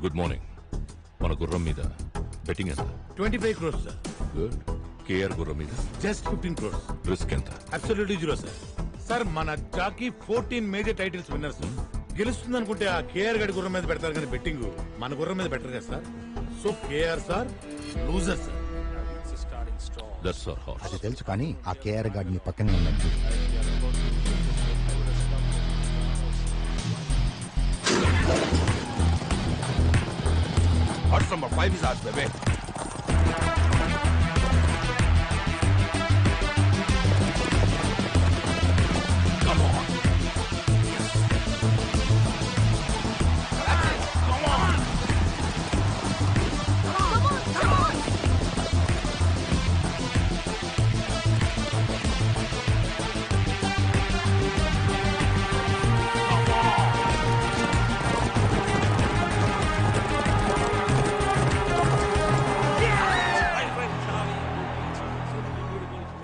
Good morning. మన గుర్రం మీద బెట్టింగ్ ఎంత? 25 crores సార్. గుడ్. కేఆర్ గుర్రం మీద జస్ట్ 15 crores. రిస్క్ ఎంత? Absolutely zero sir. సార్ మన jockey 14 major titles winner sir. గెలుస్తుంది అనుకుంటే ఆ కేఆర్ గడి గుర్రం మీద పెడతారు కానీ బెట్టింగ్ మన గుర్రం మీద పెట్టరు కదా sir. So KR sir loser sir. That's our horse. అది తెలుసు కానీ ఆ కేఆర్ గార్డ్ పక్కనే ఉన్నట్టు. Horse number 5 is ours, baby. Come on. Come on. Come on.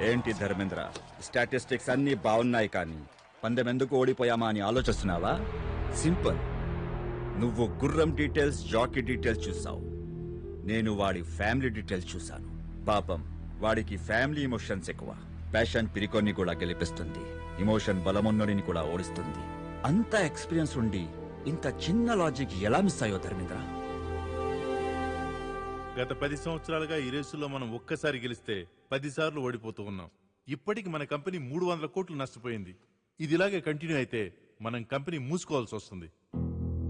ఏంటి ధర్మేంద్ర, స్టాటిస్టిక్స్ అన్ని బాగున్నాయి కానీ పందెం ఎందుకు ఓడిపోయామా అని ఆలోచిస్తున్నావా? సింపుల్. నువ్వు గుర్రం డీటెయిల్స్, జాకీ డీటెయిల్స్ చూసావు. నేను వాడి ఫ్యామిలీ డీటెయిల్స్ చూశాను. పాపం వాడికి ఫ్యామిలీ ఎమోషన్స్ ఎక్కువ. ప్యాషన్ పిరికొన్ని కూడా గెలిపిస్తుంది, ఎమోషన్ బలమున్నడిని కూడా ఓడిస్తుంది. అంత ఎక్స్పీరియన్స్ ఉండి ఇంత చిన్న లాజిక్ ఎలా మిస్ అయ్యో ధర్మేంద్ర? గత 10 సంవత్సరాలుగా ఈ రేసులో మనం ఒక్కసారి గెలిస్తే 10 సార్లు ఓడిపోతూ ఉన్నాం. ఇప్పటికి మన కంపెనీ 300 కోట్లు నష్టపోయింది. ఇది ఇలాగే కంటిన్యూ అయితే మనం కంపెనీ మూసుకోవాల్సి వస్తుంది.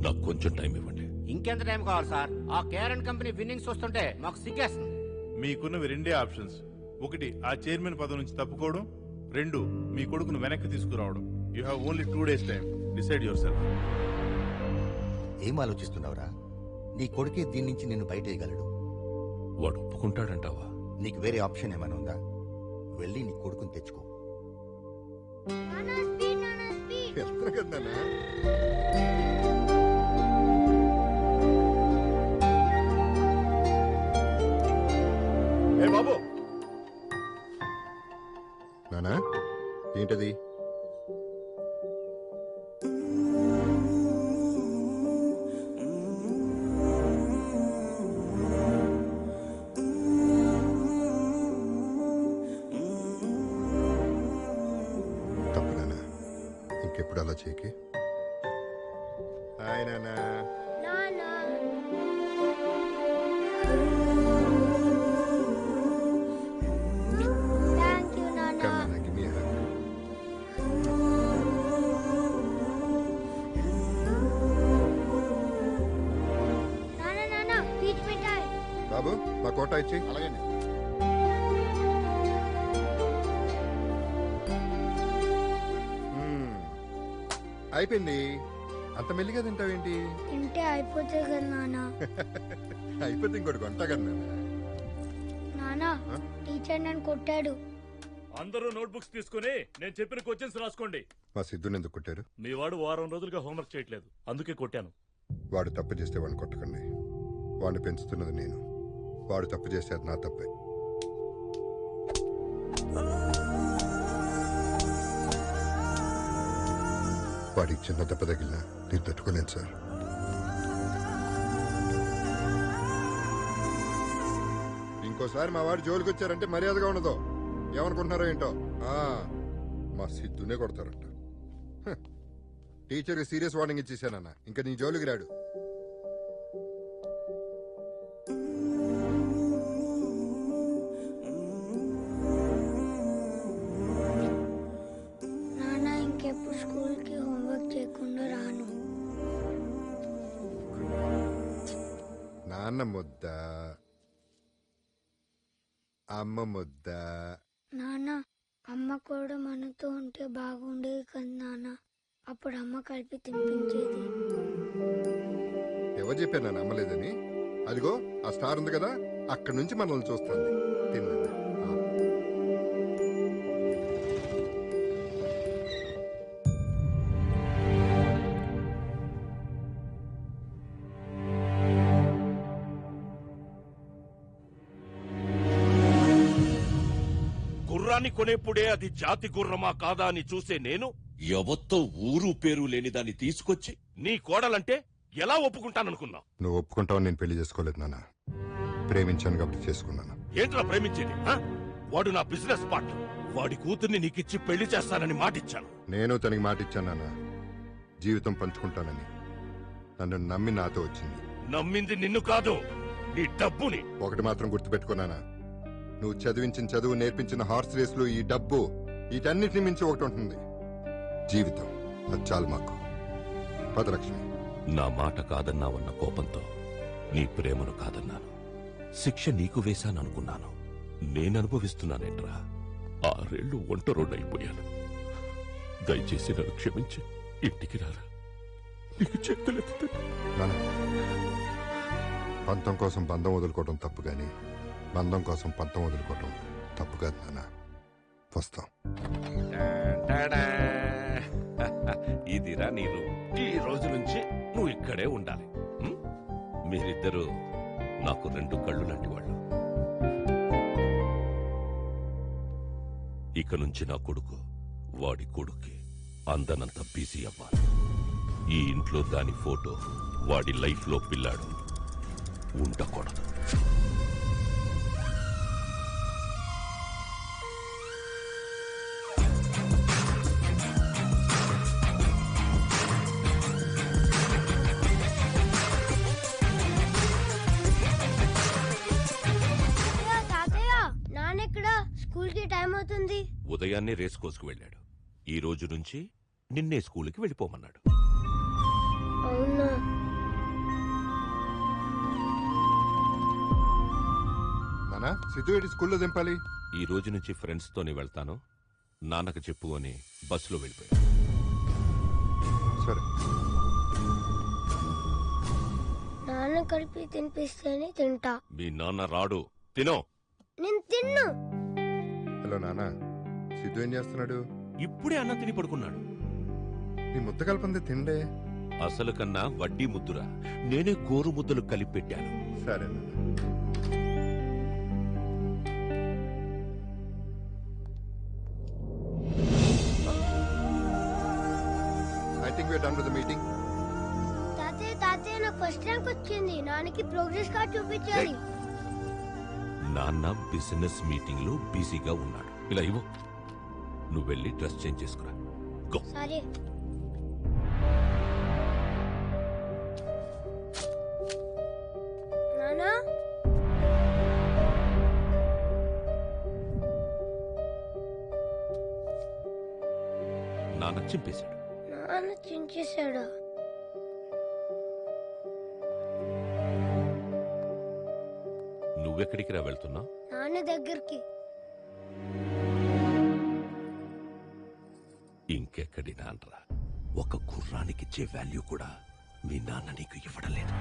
నాకు కొంచెం టైం ఇవ్వండి. ఇంకెంత టైం కావాలి సార్? ఆ కేఆర్ కంపెనీ విన్నింగ్స్ వస్తుంటే మాకు సిగ్గేస్తుంది. మీకున్నవి రెండే ఆప్షన్స్. ఒకటి ఆ చైర్మన్ పదవి నుంచి తప్పుకోవడం, 2 మీ కొడుకును వెనక్కి తీసుకురావడం. You have only 2 days time. Decide your self. ఏం ఆలోచిస్తున్నావురా? నీ కొడుకే దీని నుంచి నిన్ను బయటేయగలడు. వాడు ఒప్పుకుంటాడంటావా? నీకు వేరే ఆప్షన్ ఏమైనా ఉందా? వెళ్ళి నీ కొడుకుని తెచ్చుకో. బాబు నానా, ఏంటది? తప్పు నానా, ఇంకెప్పుడు అలా చేయకి. హాయ్ నానా. బాబు, మా కోట ఇచ్చి. అలాగే. అయిపోయింది. అంత మెల్లిగా తింటావేంటి? తింటే అయిపోతుంది కదా నాన్న. అయిపోతే ఇంకోటి కొంటా కదా నాన్న. టీచర్ నన్ను కొట్టాడు. అందరూ నోట్బుక్స్ తీసుకుని నేను చెప్పిన క్వశ్చన్స్ రాసుకోండి. మా సిద్ధుని ఎందుకు కొట్టారు? మీ వాడు వారం రోజులుగా హోంవర్క్ చేయట్లేదు, అందుకే కొట్టాను. వాడు తప్పు చేస్తే వాడిని కొట్టకండి. వాడిని పెంచుతున్నది నేను. వాడు తప్పు చేస్తే అది నా తప్పే. వాడికి చిన్న దెబ్బ తగిలినా నేను తట్టుకోలేను సార్. ఇంకోసారి మా వాడు జోలికి వచ్చారంటే మర్యాదగా ఉండదు. ఏమనుకుంటున్నారో ఏంటో. మా సిద్ధునే కొడతారంట. టీచర్కి సీరియస్ వార్నింగ్ ఇచ్చేసానన్న. ఇంకా నీ జోలికి రాడు. నాన్న ఇంకెప్పుడు స్కూల్కి హోంవర్క్ చేయకుండా రాను. నాన్న ముద్ద, అమ్మ ముద్ద. నాన్న, అమ్మ కూడా మనతో ఉంటే బాగుండేది కదా నాన్న. అప్పుడు అమ్మ కలిపి తినిపించేది. ఎవరు చెప్పారు నన్ను అమ్మలేదని? అదిగో ఆ స్టార్ ఉంది కదా, అక్కడి నుంచి మనల్ని చూస్తుంది. తిన్నా. గుర్రాన్ని కొనేప్పుడే అది జాతి గుర్రమా కాదా అని చూసే నేను ఎవత్తో ఊరు పేరు లేని దాన్ని తీసుకొచ్చి నీ కోడలంటే ఎలా ఒప్పుకుంటాననుకున్నావు? నువ్వు ఒప్పుకుంటావు నేను పెళ్లి చేసుకోలేదు నాన్న. ప్రేమించాను కాబట్టి చేసుకున్నాను. ఏంట్రా ప్రేమించేది? వాడు నా బిజినెస్ పార్ట్నర్. వాడి కూతుర్ని నీకిచ్చి పెళ్లి చేస్తానని మాటిచ్చాను. నేను తనకి మాట ఇచ్చాను నాన్న, జీవితం పంచుకుంటానని. నన్ను నమ్మి నాతో వచ్చింది. నమ్మింది నిన్ను కాదు, నీ డబ్బుని. ఒకటి మాత్రం గుర్తుపెట్టుకున్నానా, నువ్వు చదివించిన చదువు, నేర్పించిన హార్స్ రేసులు, ఈ డబ్బు, వీటన్నిటిని మించి ఒకటి ఉంటుంది, జీవితం. అది చాలు మాకు. పదలక్ష్మి. నా మాట కాదన్నావన్న కోపంతో నీ ప్రేమను కాదన్నాను. శిక్ష నీకు వేశాననుకున్నాను. నేననుభవిస్తున్నానేట్రా. 6 ఏళ్లు ఒంటరోడైపోయాను. దయచేసి నన్ను క్షమించి ఇంటికి రారా. నీకు చేతులెత్తి. నాన్న, పంతం కోసం బంధం వదులుకోవడం తప్పు గాని బంధం కోసం పంతం వదులుకోవడం తప్పు కాదు నాన్న. వస్తాం. ఇదిరా నీ రూమ్. ఈ రోజు నుంచి నువ్వు ఇక్కడే ఉండాలి. మీరిద్దరూ నాకు 2 కళ్ళు లాంటి వాళ్ళు. ఇక నుంచి నా కొడుకు వాడి కొడుక్కి అందనంత బిజీ అవ్వాలి. ఈ ఇంట్లో దాని ఫోటో, వాడి లైఫ్ లో పిల్లాడు ఉండకూడదు. స్కూల్ కి టైం అవుతుంది. ఉదయాన్నే రేస్ కోసుకు వెళ్ళాడు. ఈ రోజు నుంచి నిన్నే స్కూల్కి వెళ్ళిపోమన్నాడు. అవునా? నానా, సిద్ధు ఏంటి స్కూల్లో దింపాలి? ఈ రోజు నుంచి ఫ్రెండ్స్ తోనే వెళ్తాను, నాన్నకు చెప్పు అని బస్సులో వెళ్ళిపోయాడు. సరే. నాన్న కలిపి తినిపిస్తేనే తింటా. మీ నాన్న రాడు, తినో. నేను తిన్ను. హలో నాన్న, సిద్ధు ఏం చేస్తున్నాడు? ఇప్పుడే అన్నం తిని పడుకున్నాడు. నీ ముద్ద కలపంది తిండే. అసలు కన్నా వడ్డీ ముద్దురా. నేనే గోరు ముద్దలు కలిపి పెట్టాను. సరే నాన్న. I think we're done with the meeting. తాతయ్య నాకు ఫస్ట్ ర్యాంక్ వచ్చింది. నాన్నకి ప్రోగ్రెస్ కార్డ్ చూపించాలి. నాన్న బిజినెస్ మీటింగ్ లో బిజీగా ఉన్నాడు. ఇలా ఇవ్వు, నువ్వు వెళ్ళి డ్రెస్ చేంజ్ చేసుకురా. గో. సరే. నానా, నాన్న చింపేశాడు. నాన్న చించేశాడా? నువ్వెక్కడికి రా వెళ్తున్నావు? నాన్న దగ్గరికి. ఇంకెక్కడి నాన్నరా. ఒక గుర్రానికిచ్చే వాల్యూ కూడా మీ నాన్న నీకు ఇవ్వడం లేదు.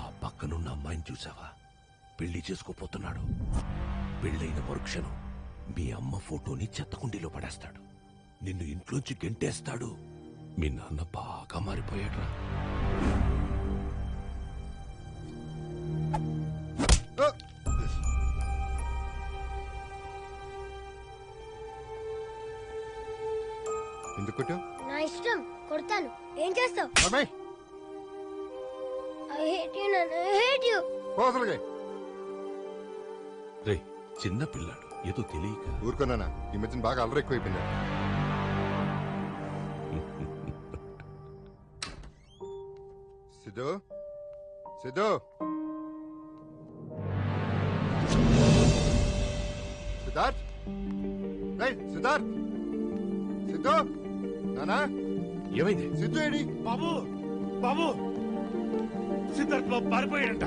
ఆ పక్కనున్న అమ్మాయిని చూసావా? పెళ్లి చేసుకోపోతున్నాడు. పెళ్ళైన మరుక్షణం మీ అమ్మ ఫోటోని చెత్తకుండీలో పడేస్తాడు. నిన్ను ఇంట్లోంచి గెంటేస్తాడు. మీ నాన్న బాగా మారిపోయాడురా. ఎందుకు కొట్టావు? నా ఇష్టం, కొడతాను. ఏం చేస్తావు? అమ్మాయి I hate you, Nana. I hate you. పోసలుగా రే, చిన్న పిల్లాడు, ఏదో తెలియక. ఊరుకున్నానా, ఈ మధ్యన బాగా అల్లరి ఎక్కువైపోయింది. సిద్ధు, సిద్ధు, సిద్ధార్థ్, రేయ్ సిద్ధార్థ్, సిద్ధు, నానా ఏమైంది? సిద్ధు ఏడి? బాబు బాబు, సిద్ధార్థ్ బాబు పారిపోయాడంట.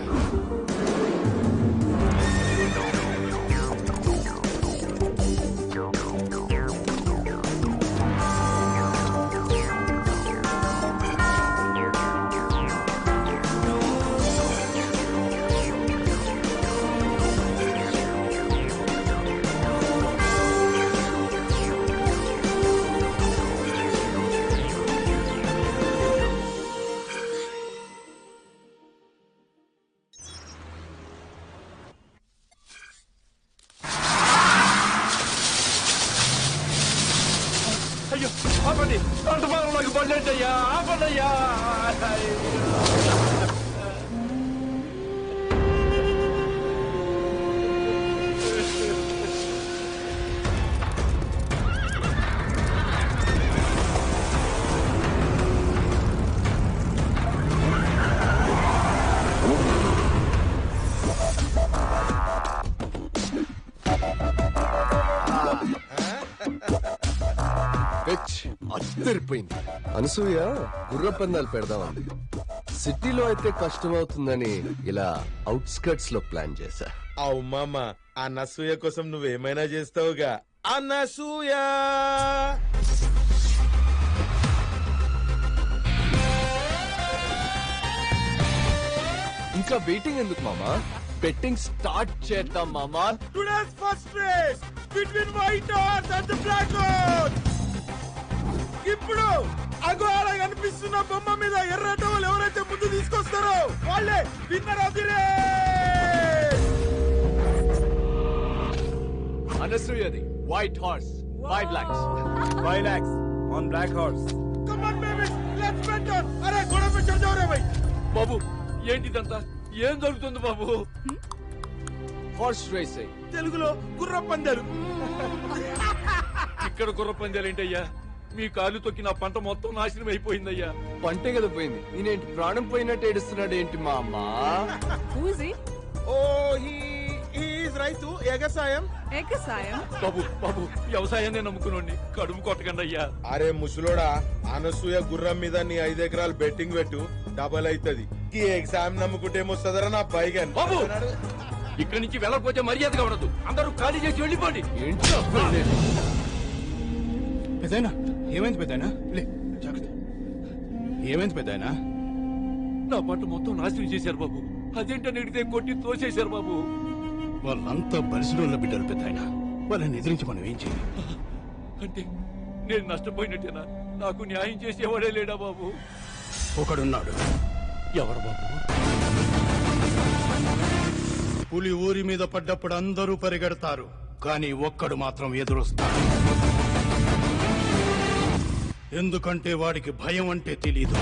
అయిపోయింది. నాకు పడ్డట్టు అయ్యా, ఆపండయ్యా. అద్దరిపోయింది. అనసూయ గుర్ర పందాలు పెడదామంది. సిటీలో అయితే కష్టం అవుతుందని ఇలా అవుట్స్కర్ట్స్ లో ప్లాన్ చేశా. అవు మామ, ఆ నసూయ కోసం నువ్వేమైనా చేస్తావుగా. అనసూయ ఇంకా వెయిటింగ్ ఎందుకు మామా? బెట్టింగ్ స్టార్ట్ చేద్దాం మామా. Today's first race between white horse and black horse. ఇప్పుడు అగో అలా కనిపిస్తున్న బొమ్మ మీద ఎర్ర టవల్ ఎవరైతే ముందు తీసుకొస్తారో వాళ్ళే విన్నర్ ఆఫ్ ది రేస్. అనసూయది white horse, 5 lakhs. 5 lakhs on black horse. Come on baby, let's bet on. అరే గొడవ పెట్టావు రే భయ్. బాబు ఏంటిదంతా? ఏం జరుగుతుంది బాబు? హార్స్ రేస్ తెలుగులో గుర్ర పందాలు. ఇక్కడ గుర్ర పందాలు ఏంటయ్యా? మీ కాలు తొక్కి నా పంట మొత్తం నాశనం అయిపోయిందయ్యా. పంటే కదా పోయింది. నేనేంటి ప్రాణం పోయినట్టు ఏడుస్తున్నాడు ఏంటి మా అమ్మ? ఓ హీ ఈజ్ రైతు ఎగసాయం. బాబు బాబు వ్యవసాయాన్ని నమ్ముకునండి, కడుపు కొట్టకండి అయ్యా. అరే ముసలోడా, అనసూయ గుర్రం మీద నీ 5 ఎకరాలు బెట్టింగ్ పెట్టు, డబల్ అవుతుంది. ఈ ఎగ్జామ్ నమ్ముకుంటే ఏమొస్తుందరా నా పైగా. బాబు ఇక్కడి నుంచి వెళ్ళకపోతే మర్యాదగా ఉండదు. అందరూ ఖాళీ చేసి వెళ్ళిపోండి. ఏంటి పెద్దయినా? ఏమైంది పెద్దయినా? లే జాగ్రత్త. ఏమైంది పెద్దయినా? నా పంట మొత్తం నాశనం చేశారు బాబు. అదేంటని అడిగితే కొట్టి తోసేశారు బాబు. వాళ్ళంతా బలిసినోళ్ళ బిడ్డలు పెద్దయినా. వాళ్ళని ఎదిరించి మనం ఏం చేయాలి? అంటే నేను నష్టపోయినట్టేనా? నాకు న్యాయం చేసేవాడే లేడా బాబు? ఒకడున్నాడు. ఎవరు బాబు? పులి ఊరి మీద పడ్డప్పుడు అందరూ పరిగెడతారు, కానీ ఒక్కడు మాత్రం ఎదురొస్తాడు. ఎందుకంటే వాడికి భయం అంటే తెలీదు.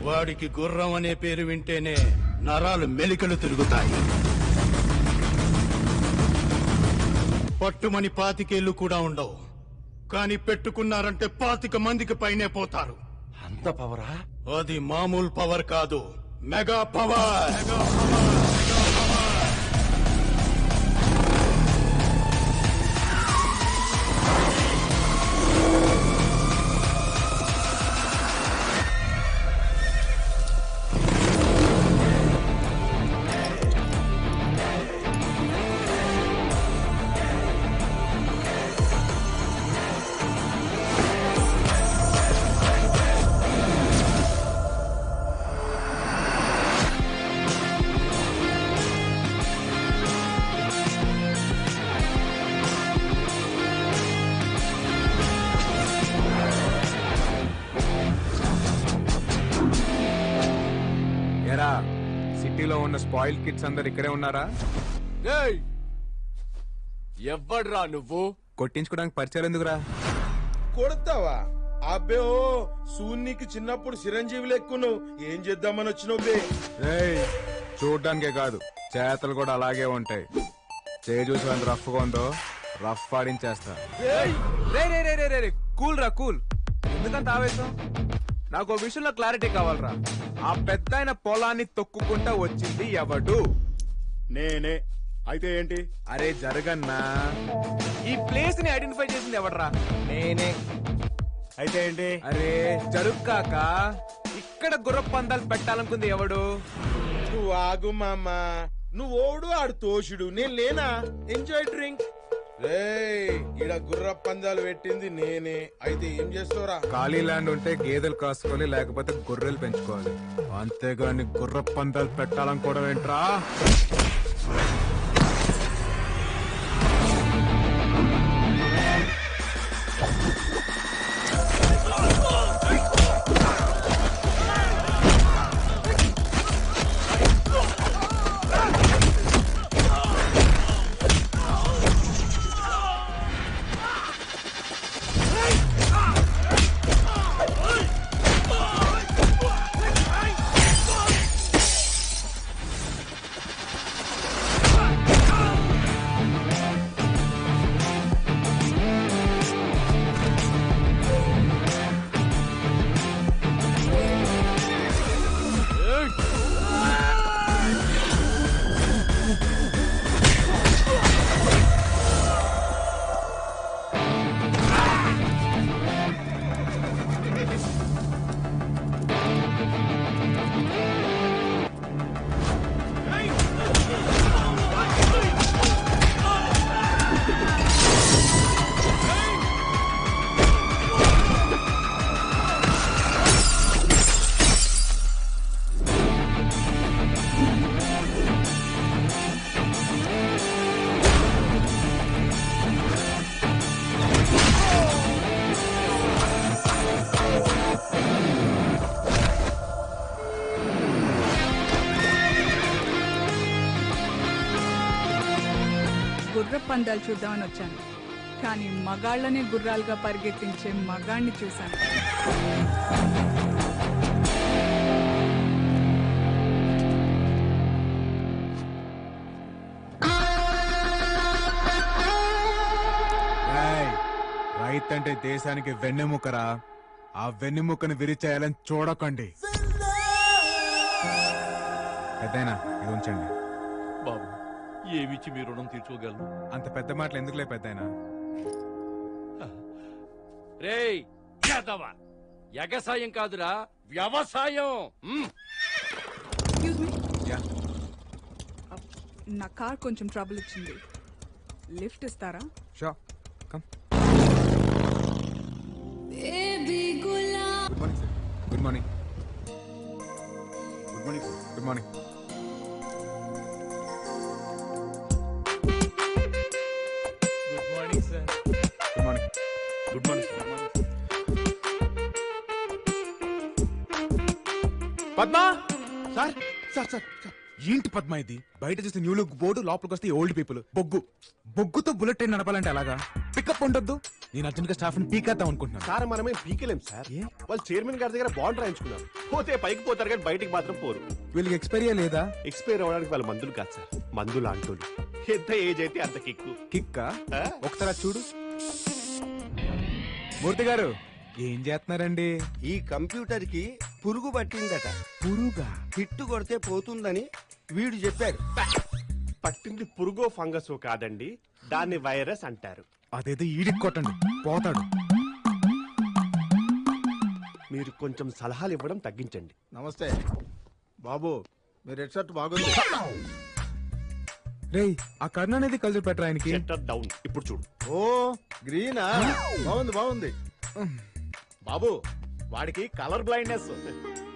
వాడికి గుర్రం అనే పేరు వింటేనే నరాలు మెలికలు తిరుగుతాయి. పట్టుమని 25 ఏళ్లు కూడా ఉండవు, కానీ పెట్టుకున్నారంటే 25 మందికి పైనే పోతారు. అంత పవరా? అది మామూలు పవర్ కాదు, మెగా పవర్. సిటీలో ఉన్న స్పాయిల్ కిడ్స్ అందరు ఇక్కడే ఉన్నారా? ఎవ్వడ్రా నువ్వు? కొట్టించుకోవడానికి పరిచయాలు ఎందుకురా? కొడతావా? అబ్బే ఓ సూన్నికి చిన్నప్పుడు చిరంజీవి లెక్కును. ఏం చేద్దామని వచ్చినావు బే? చూడ్డానికే కాదు, చేతలు కూడా అలాగే ఉంటాయి. చూసి ఎంత రఫ్ గా ఉందో రఫ్ ఆడించేస్తా. కూల్ రా కూల్. ఎందుకంత ఆవేశం? నాకు ఓ విషయంలో క్లారిటీ కావాలరా. ఆ పెద్ద ఆయన పొలాన్ని తొక్కుకుంటా వచ్చింది ఎవడు? నేనే. అయితే ఏంటి? అరే జరగన్నా, ఈ ప్లేస్ ని ఐడెంటిఫై చేసింది ఎవడరా? నేనే. అయితే ఏంటి? అరే జరుగ్గాక ఇక్కడ గుర్ర పందాలు పెట్టాలనుకుంది ఎవడు? నువ్వు ఆగు మామ. నువ్వు ఓడు ఆడు తోషుడు, నేను లేనా? Enjoy drink. ఈడ గుర్ర పందాలు పెట్టింది నేనే. అయితే ఏం చేస్తావురా? ఖాళీ ల్యాండ్ ఉంటే గేదెలు కాసుకోవాలి, లేకపోతే గొర్రెలు పెంచుకోవాలి. అంతేగాని గుర్ర పందాలు పెట్టాలనుకోవడం ఏంట్రా? గుర్ర పందాలు చూద్దామని వచ్చాను, కానీ మగాళ్ళనే గుర్రాలుగా పరిగెత్తించే మగాణ్ణి చూశాను. రైతు అంటే దేశానికి వెన్నెముకరా. ఆ వెన్నెముకను విరిచేయాలని చూడకండి. పెద్దయినా ఇది ఉంచండి. బాబు, ఏమిచ్చి మీ రుణం తీర్చుకోగలను? అంత పెద్ద మాటలు ఎందుకులే పెద్దయినా. రేయ్ యాదవా, ఎగసాయం కాదురా వ్యవసాయం. ఎక్స్క్యూజ్ మీ, నా కార్ కొంచెం ట్రబుల్ ఇచ్చింది, లిఫ్ట్ ఇస్తారా? Show come. Good morning. Good morning. Good morning. Good morning sir. Good morning. Good morning sir. Padma sir. Sir sir sir, ఏంటి పద్మా ఇది? బయట చూస్తే న్యూ లుక్ బోర్డు, లోపలికి వస్తే ఓల్డ్ పీపుల్. బొగ్గుతో బుల్లెట్ ట్రైన్ నడపాలంటే అలాగా? పికప్ ఉండొద్దు. నేను అర్జున్ గా స్టాఫ్ ని పీకేద్దాం అనుకుంటున్నాను. సార్ మనమే పీకలేం సార్. వాళ్ళు చైర్మన్ గారి దగ్గర బాండ్ రాయించుకున్నారు. పోతే పైకి పోతారు కానీ బయటికి మాత్రం పోరు. వీళ్ళకి ఎక్స్పైరీ లేదా? ఎక్స్పైర్ అవ్వడానికి వాళ్ళ మందులు కాదు సార్, మందులు అంటోళ్ళు. ఎంత ఏజ్ అయితే అంత కిక్కు. కిక్కా? ఒకసారి చూడు. మూర్తి గారు ఏం చేస్తున్నారండి? ఈ కంప్యూటర్ కి పురుగు పట్టిందట. పురుగా? హిట్టు కొడితే పోతుందని వీడు చెప్పాడు. పట్టింది పురుగో ఫంగస్ కాదండి, దాన్ని వైరస్ అంటారు. అదేదో ఈడికి కొట్టండి, పోతాడు. మీరు కొంచెం సలహాలు ఇవ్వడం తగ్గించండి. నమస్తే బాబు, మీ రెడ్ షర్ట్ బాగుంది. రేయ్, ఆ కర్ణ అనేది కలిసి పెట్టరా ఆయనకి. డౌన్. ఇప్పుడు చూడు. ఓ గ్రీనా, బాగుంది బాగుంది. బాబు, వాడికి కలర్ బ్లైండ్నెస్.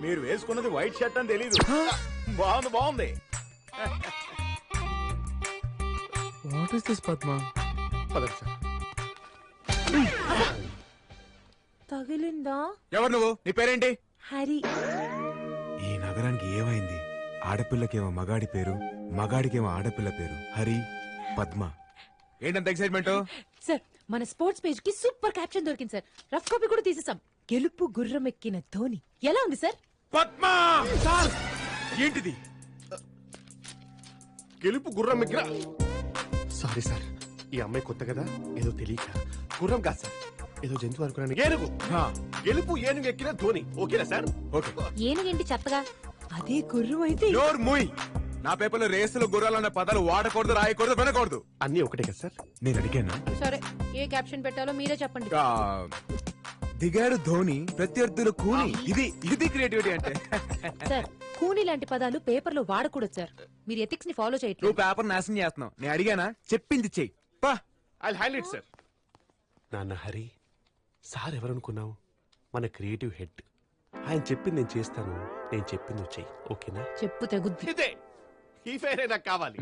మీరు వేసుకున్నది వైట్ షర్ట్ అని తెలీదు. బాగుంది బాగుంది. What is this Padma? తగిలిందా? ఎవరు నువ్వు? నీ పేరేంటి? హరి. ఈ నగరానికి ఏమైంది? ఆడపిల్లకేమో మగాడి పేరు, మగాడికేమో ఆడపిల్ల పేరు. హరి, పద్మ. ఏంటంత ఎక్సైట్మెంట్? సార్, మన స్పోర్ట్స్ పేజ్ కి సూపర్ క్యాప్షన్ దొరికింది సార్. రఫ్ కాపీ కూడా తీసేసాం. గెలుపు గుర్రం ఎక్కిన ధోని. ఎలా ఉంది సార్? పద్మా సార్, ఏంటిది? గెలుపు గుర్రం ఎక్కిన. సారీ సార్, ఈ అమ్మాయి కొత్త కదా, ఏదో తెలియక గుర్రం కాదు సార్, ఏదో జంతువు అనుకున్నాను. ఏనుగు. గెలుపు ఏనుగు ఎక్కిన ధోని. ఓకేనా సార్? ఓకే. ఏనుగేంటి చెత్తగా? అదే గుర్రం అయితే. నోర్ మూయ్. నా పేపర్లో రేసులు గుర్రాలన్న పదాలు వాడకూడదు, రాయకూడదు, వినకూడదు. అన్ని ఒకటే కదా సార్? నేను అడిగాను. సరే, ఏ క్యాప్షన్ పెట్టాలో మీరే చెప్పండి. దిగాడు ధోని, ప్రత్యర్థులు కూని. ఇది క్రియేటివిటీ అంటే. సార్, కూని లాంటి పదాలు పేపర్ లో వాడకూడదు సార్. మీరు ఎథిక్స్ ని ఫాలో చేయట్లేదు. నువ్వు పేపర్ నాశనం చేస్తున్నావు. నేను అడిగానా? చెప్పింది చెయ్యి. I hand it sir. నాన్న హరి, సార్ ఎవరనుకున్నావు? మన క్రియేటివ్ హెడ్. ఆయన చెప్పింది నేను చేస్తాను, నేను చెప్పింది నువ్వు చెయ్యి. ఓకేనా? చెప్పు తెగుద్ది. ఇదే ఈ ఫైర్ నాకు కావాలి.